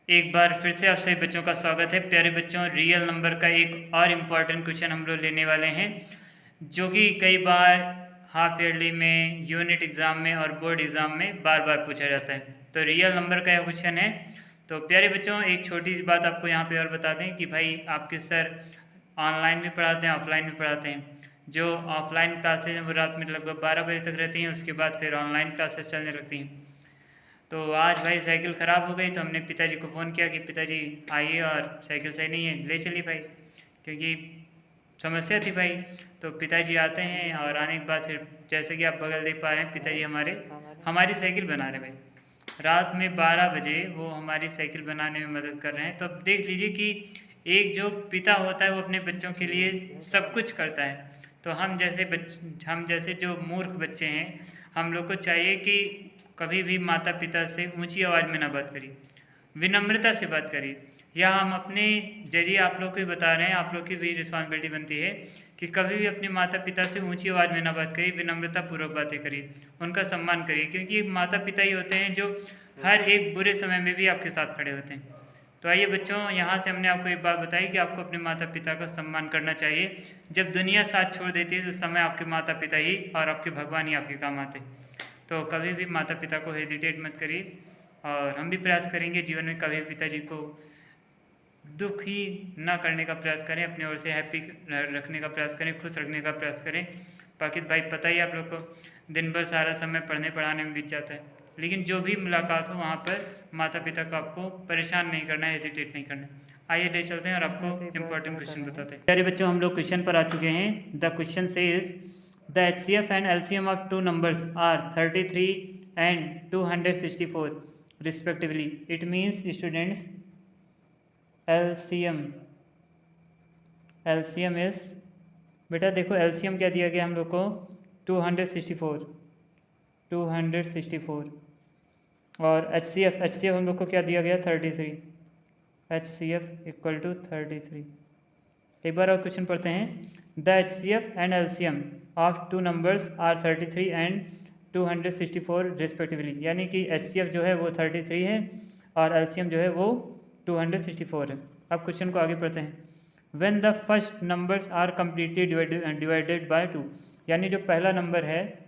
एक बार फिर से आप सभी बच्चों का स्वागत है। प्यारे बच्चों, रियल नंबर का एक और इम्पॉर्टेंट क्वेश्चन हम लोग लेने वाले हैं, जो कि कई बार हाफ ईयरली में, यूनिट एग्ज़ाम में और बोर्ड एग्ज़ाम में बार बार पूछा जाता है। तो रियल नंबर का यह क्वेश्चन है। तो प्यारे बच्चों, एक छोटी सी बात आपको यहाँ पे और बता दें कि भाई आपके सर ऑनलाइन भी पढ़ाते हैं, ऑफलाइन भी पढ़ाते हैं। जो ऑफलाइन क्लासेज हैं वो रात में लगभग 12 बजे तक रहती हैं, उसके बाद फिर ऑनलाइन क्लासेस चलने लगती हैं। तो आज भाई साइकिल ख़राब हो गई, तो हमने पिताजी को फ़ोन किया कि पिताजी आइए, और साइकिल सही नहीं है, ले चलिए भाई, क्योंकि समस्या थी भाई। तो पिताजी आते हैं और आने के बाद फिर जैसे कि आप बगल देख पा रहे हैं, पिताजी हमारे हमारी साइकिल बना रहे हैं भाई। रात में 12 बजे वो हमारी साइकिल बनाने में मदद कर रहे हैं। तो अब देख लीजिए कि एक जो पिता होता है वो अपने बच्चों के लिए सब कुछ करता है। तो हम जैसे जो मूर्ख बच्चे हैं, हम लोग को चाहिए कि कभी भी माता पिता से ऊंची आवाज़ में ना बात करिए, विनम्रता से बात करिए। या हम अपने जरिए आप लोग को बता रहे हैं, आप लोग की भी रिस्पॉन्सिबिलिटी बनती है कि कभी भी अपने माता पिता से ऊंची आवाज़ में ना बात करिए, विनम्रता पूर्वक बातें करिए, उनका सम्मान करिए, क्योंकि माता पिता ही होते हैं जो हर एक बुरे समय में भी आपके साथ खड़े होते हैं। तो आइए बच्चों, यहाँ से हमने आपको एक बात बताई कि आपको अपने माता पिता का सम्मान करना चाहिए। जब दुनिया साथ छोड़ देती है तो उस समय आपके माता पिता ही और आपके भगवान ही आपके काम आते हैं। तो कभी भी माता पिता को हेजिटेट मत करिए, और हम भी प्रयास करेंगे जीवन में कभी पिताजी को दुखी ना करने का प्रयास करें, अपनी ओर से हैप्पी रखने का प्रयास करें, खुश रखने का प्रयास करें। बाकी भाई पता ही आप लोग को, दिन भर सारा समय पढ़ने पढ़ाने में बीत जाता है, लेकिन जो भी मुलाकात हो वहाँ पर माता पिता को आपको परेशान नहीं करना है, हेजिटेट नहीं करना है। आइए ले चलते हैं और आपको इम्पोर्टेंट क्वेश्चन बताते हैं। प्यारे बच्चों, हम लोग क्वेश्चन पर आ चुके हैं। द क्वेश्चन से is the HCF and LCM of two numbers are 33 and 264 respectively. It means students LCM is, बेटा देखो LCM क्या दिया गया हम लोग को, 264 और HCF हम लोग को क्या दिया गया, 33। HCF equal to 33। एक बार और क्वेश्चन पढ़ते हैं। The HCF and LCM of two numbers are 33 and 264 respectively. यानी कि HCF जो है वो 33 है और LCM जो है वो 264 है। अब क्वेश्चन को आगे पढ़ते हैं। When the first numbers are completely divided by 2, यानी जो पहला नंबर है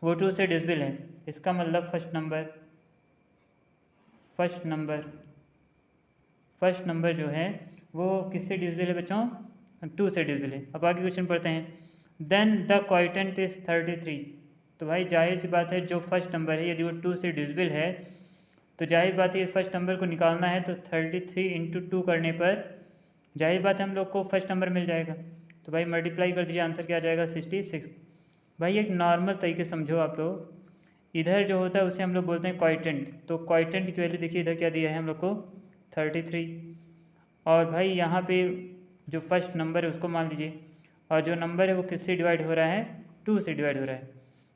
वो 2 से डिविजिबल है। इसका मतलब फर्स्ट नंबर जो है वो किससे डिविजिबल है बच्चों, 2 से डिविजिबल है। अब आगे क्वेश्चन पढ़ते हैं। Then the quotient is 33। तो भाई जाहिर सी बात है, जो फर्स्ट नंबर है यदि वो 2 से डिविजिबल है तो जाहिर बात है फर्स्ट नंबर को निकालना है, तो 33 इंटू 2 करने पर जाहिर बात है हम लोग को फर्स्ट नंबर मिल जाएगा। तो भाई मल्टीप्लाई कर दीजिए, आंसर क्या आ जाएगा, 66। भाई एक नॉर्मल तरीके समझो आप लोग, इधर जो होता है उसे हम लोग बोलते हैं क्वोटिएंट। तो क्वोटिएंट की वैल्यू देखिए, इधर क्या दिया है हम लोग को, 33। और भाई यहाँ पे जो फर्स्ट नंबर है उसको मान लीजिए, और जो नंबर है वो किससे डिवाइड हो रहा है, 2 से डिवाइड हो रहा है।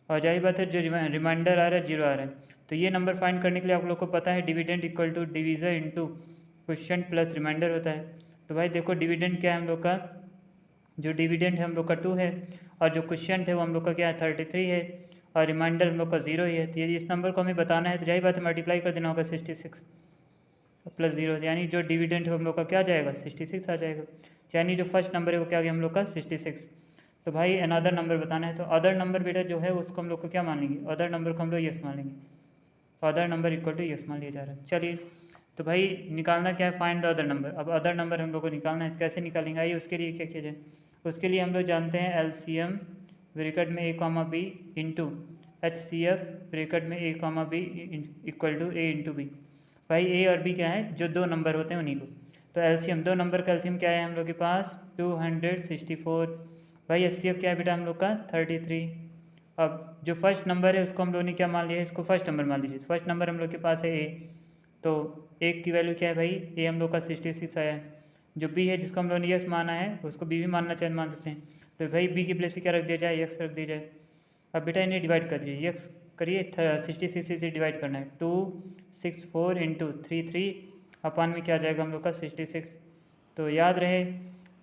और जाहिर बात है जो रिमाइंडर आ रहा है 0 आ रहा है। तो ये नंबर फाइंड करने के लिए आप लोग को पता है dividend equal to divisor into quotient plus remainder होता है। तो भाई देखो डिविडेंड क्या है हम लोग का, जो डिविडेंड है हम लोग का 2 है, और जो क्वोटिएंट है वो हम लोग का क्या है, 33 है, और रिमाइंडर हम लोग का 0 ही है। तो यदि इस नंबर को हमें बताना है तो जाहिर बात है मल्टीप्लाई कर देना होगा 66 प्लस 0, यानी जो डिविडेंड है हम लोग का क्या आ जाएगा, 66 आ जाएगा। यानी जो फर्स्ट नंबर है वो क्या आ गया हम लोग का, 66। तो भाई अनदर नंबर बताना है, तो अदर नंबर बेटा जो है उसको हम लोग को क्या मान लेंगे, अदर नंबर को हम लोग यस मान लेंगे। अदर नंबर इक्वल टू यस मान लिया जा रहा है। चलिए, तो भाई निकालना क्या है, फाइंड द अदर नंबर। अब अदर नंबर हम लोग को निकालना है, कैसे निकालेंगे, आइए उसके लिए क्या किया जाए। उसके लिए हम लोग जानते हैं LCM ब्रैकेट में A, B into HCF bracket में A, B equal to A into B। भाई A और B क्या है, जो 2 नंबर होते हैं उन्हीं को। तो LCM, 2 नंबर का LCM क्या है हम लोग के पास, 264। भाई HCF क्या है बेटा हम लोग का, 33। अब जो फर्स्ट नंबर है उसको हम लोग ने क्या मान लिया है, इसको फर्स्ट नंबर मान लीजिए। फर्स्ट नंबर हम लोग के पास है A, तो एक की वैल्यू क्या है भाई, A हम लोग का 66 आया है। जो B है जिसको हम लोग ने यस माना है उसको B भी मानना चाहे मान सकते हैं। तो भाई B की प्लेस पे क्या रख दिया जाए, यक्स रख दिया जाए। अब बेटा इन्हें डिवाइड कर दीजिए, यक्स करिए, 66 से डिवाइड करना है, 264 इंटू 33 अपान में क्या आ जाएगा हम लोग का, 66। तो याद रहे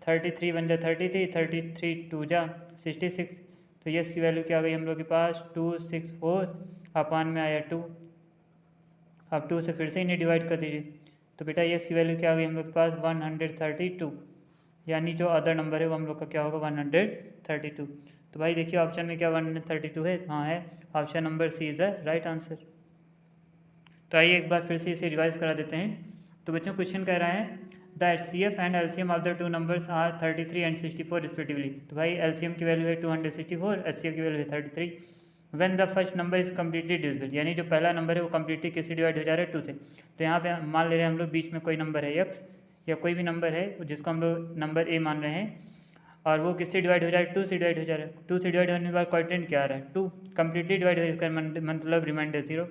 33 वन जा 33, 33 टू जा 66। तो यस की वैल्यू क्या आ गई हम लोग के पास, 264 अपान में आया 2। अब 2 से फिर से इन्हें डिवाइड कर दीजिए, तो बेटा यस की वैल्यू क्या आ गई हम लोग के पास 132, यानी जो अदर नंबर है वो हम लोग का क्या होगा 132। तो भाई देखिए ऑप्शन में क्या 132 है, हाँ है, option number C is a right answer. तो आइए एक बार फिर से इसे रिवाइज करा देते हैं। तो बच्चों क्वेश्चन कह रहा है the HCF and LCM of the two numbers are 33 and 64 respectively. तो भाई LCM की वैल्यू है 264, HCF की वैल्यू है 33। When the first number is completely divisible, यानी जो पहला नंबर है वो कम्प्लीटली किससे डिवाइड हो जा रहा है 2 से। तो यहाँ पे मान ले रहे हैं हम लोग बीच में कोई नंबर है x या कोई भी नंबर है जिसको हम लोग नंबर a मान रहे हैं, और वो किससे डिवाइड हो जा रहा है 2 से डिवाइड हो जा रहा है। 2 से डिवाइड होने के बाद क्वाड्रेंट क्या आ रहा है 2, कम्प्लीटली डिवाइड हो रहा है, इसका मतलब रिमाइंडर 0।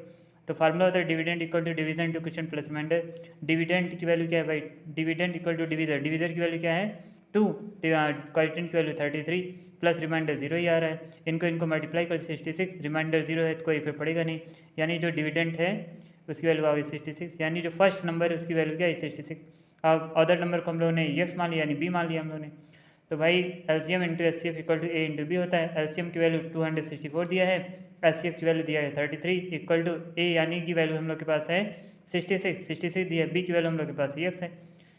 तो फार्मूला होता है dividend equal to division into question plus remainder. Dividend की वैल्यू क्या है भाई, dividend equal to divisor, divisor की वैल्यू क्या है 2, क्वाड्रेंट की वैल्यू 33 प्लस रिमाइंडर 0 ही आ रहा है। इनको मल्टीप्लाई कर 66, रिमाइंडर 0 है तो कोई फिर पड़ेगा नहीं, यानी जो डिविडेंड है उसकी वैल्यू आ गई 66, यानी जो फर्स्ट नंबर है उसकी वैल्यू क्या है 66। अब अदर नंबर को हम लोगों ने यस मान लिया यानी बी मान लिया हम लोगों ने। तो भाई LCM into HCF equal to A into B होता है। LCM की वैल्यू 264 दिया है, HCF की वैल्यू दिया है 33 इक्वल टू ए यानी कि वैल्यू हम लोग के पास है 66 दिया है, बी की वैल्यू हम लोग के पास x है।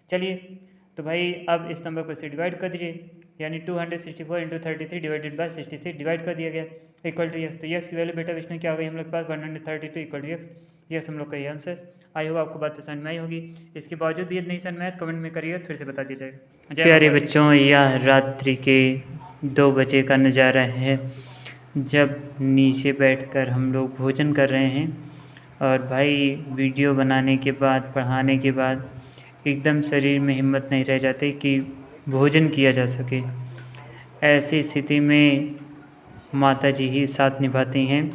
चलिए तो भाई अब इस नंबर को इससे डिवाइड कर दीजिए, यानी 264 इंटू 33 डिवाइडेड बाय 66 डिवाइड कर दिया गया इक्वल टू x। तो x की वैल्यू बेटा इसमें क्या हो गई हम लोग के पास 132 इक्वल टू x। यस हम लोग का ये आंसर। आई होप आपको बातें समझ में आई होगी। इसके बावजूद भी यदि नहीं समझ में आए कमेंट में करिएगा, फिर से बता दिया जाएगा। प्यारे बच्चों, यह रात्रि के 2 बजे का नज़ारा है जब नीचे बैठकर हम लोग भोजन कर रहे हैं, और भाई वीडियो बनाने के बाद पढ़ाने के बाद एकदम शरीर में हिम्मत नहीं रह जाती कि भोजन किया जा सके। ऐसी स्थिति में माता जी ही साथ निभाती हैं,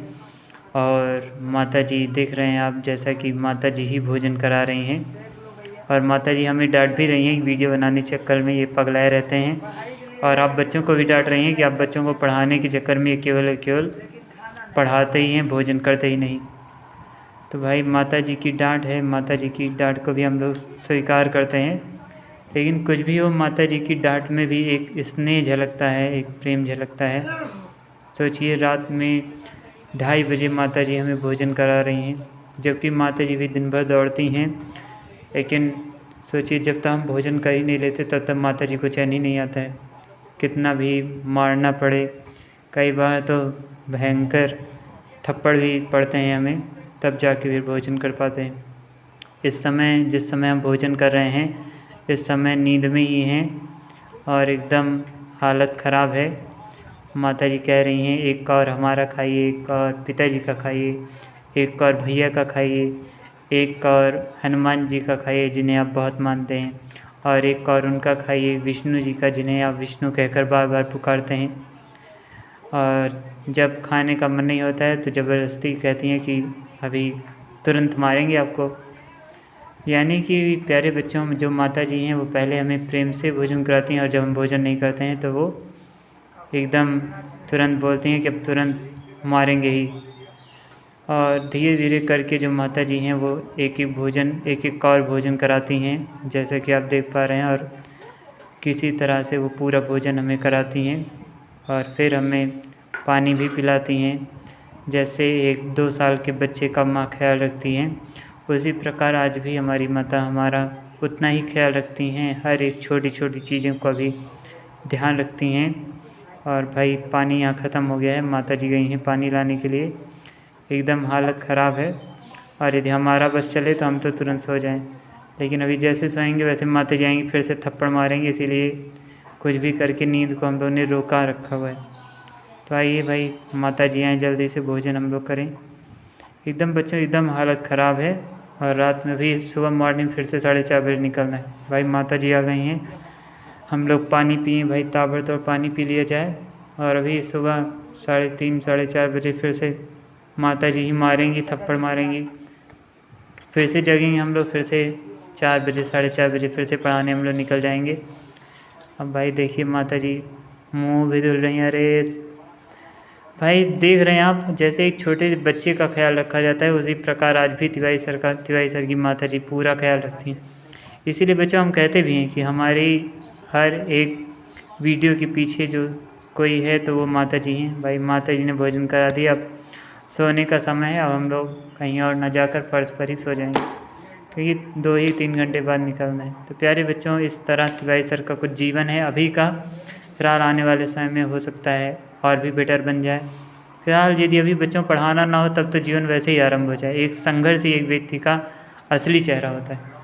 और माता जी देख रहे हैं आप जैसा कि माता जी ही भोजन करा रही हैं, और माता जी हमें डांट भी रही हैं कि वीडियो बनाने के चक्कर में ये पगलाए रहते हैं, और आप बच्चों को भी डांट रही हैं कि आप बच्चों को पढ़ाने के चक्कर में ये केवल पढ़ाते ही हैं, भोजन करते ही नहीं। तो भाई माता जी की डांट है, माता जी की डांट को भी हम लोग स्वीकार करते हैं, लेकिन कुछ भी हो माता जी की डांट में भी एक स्नेह झलकता है, एक प्रेम झलकता है। सोचिए रात में 2:30 बजे माता जी हमें भोजन करा रही हैं, जबकि माता जी भी दिन भर दौड़ती हैं, लेकिन सोचिए जब तक हम भोजन कर ही नहीं लेते तब तक माता जी को चैन ही नहीं आता है। कितना भी मारना पड़े, कई बार तो भयंकर थप्पड़ भी पड़ते हैं हमें, तब जाके फिर भोजन कर पाते हैं। इस समय जिस समय हम भोजन कर रहे हैं इस समय नींद में ही हैं और एकदम हालत ख़राब है। माता जी कह रही हैं एक और हमारा खाइए, एक और पिताजी का खाइए, एक और भैया का खाइए, एक और हनुमान जी का खाइए जिन्हें आप बहुत मानते हैं, और एक और उनका खाइए विष्णु जी का जिन्हें आप विष्णु कहकर बार बार पुकारते हैं। और जब खाने का मन नहीं होता है तो ज़बरदस्ती कहती हैं कि अभी तुरंत मारेंगे आपको। यानी कि प्यारे बच्चों जो माता जी हैं वो पहले हमें प्रेम से भोजन कराती हैं, और जब हम भोजन नहीं करते हैं तो वो एकदम तुरंत बोलती हैं कि अब तुरंत मारेंगे ही। और धीरे धीरे करके जो माता जी हैं वो एक एक और भोजन कराती हैं, जैसे कि आप देख पा रहे हैं, और किसी तरह से वो पूरा भोजन हमें कराती हैं, और फिर हमें पानी भी पिलाती हैं। जैसे 1-2 साल के बच्चे का माँ ख्याल रखती हैं, उसी प्रकार आज भी हमारी माता हमारा उतना ही ख्याल रखती हैं, हर एक छोटी छोटी चीज़ों का भी ध्यान रखती हैं। और भाई पानी यहाँ ख़त्म हो गया है, माता जी गई हैं पानी लाने के लिए, एकदम हालत ख़राब है, और यदि हमारा बस चले तो हम तो तुरंत सो जाएं, लेकिन अभी जैसे सोएंगे वैसे माता जी आएंगी फिर से थप्पड़ मारेंगे, इसीलिए कुछ भी करके नींद को हम लोगों ने रोका रखा हुआ है। तो आइए भाई माता जी आएँ, जल्दी से भोजन हम लोग करें। एकदम बच्चों एकदम हालत ख़राब है, और रात में भी सुबह मॉर्निंग फिर से 4:30 बजे निकलना है। भाई माता जी आ गई हैं, हम लोग पानी पिए भाई, ताबड़तोड़ पानी पी लिया जाए, और अभी सुबह 3:30 4:30 बजे फिर से माता जी ही मारेंगी, थप्पड़ मारेंगी, फिर से जगेंगे हम लोग, फिर से 4 बजे 4:30 बजे फिर से पढ़ाने हम लोग निकल जाएंगे। अब भाई देखिए माता जी मुँह भी धुल रही हैं। अरे भाई देख रहे हैं आप, जैसे एक छोटे बच्चे का ख्याल रखा जाता है उसी प्रकार आज भी तिवारी सर की माता जी पूरा ख्याल रखती हैं। इसीलिए बच्चों हम कहते भी हैं कि हमारी हर एक वीडियो के पीछे जो कोई है तो वो माता जी हैं। भाई माता जी ने भोजन करा दिया, अब सोने का समय है, अब हम लोग कहीं और ना जाकर फर्श पर ही सो जाएंगे। क्योंकि 2 ही 3 घंटे बाद निकलना है। तो प्यारे बच्चों, इस तरह तिवारी सर का कुछ जीवन है अभी का। फिलहाल आने वाले समय में हो सकता है और भी बेटर बन जाए। फिलहाल यदि अभी बच्चों पढ़ाना ना हो तब तो जीवन वैसे ही आरंभ हो जाए। एक संघर्ष ही एक व्यक्ति का असली चेहरा होता है।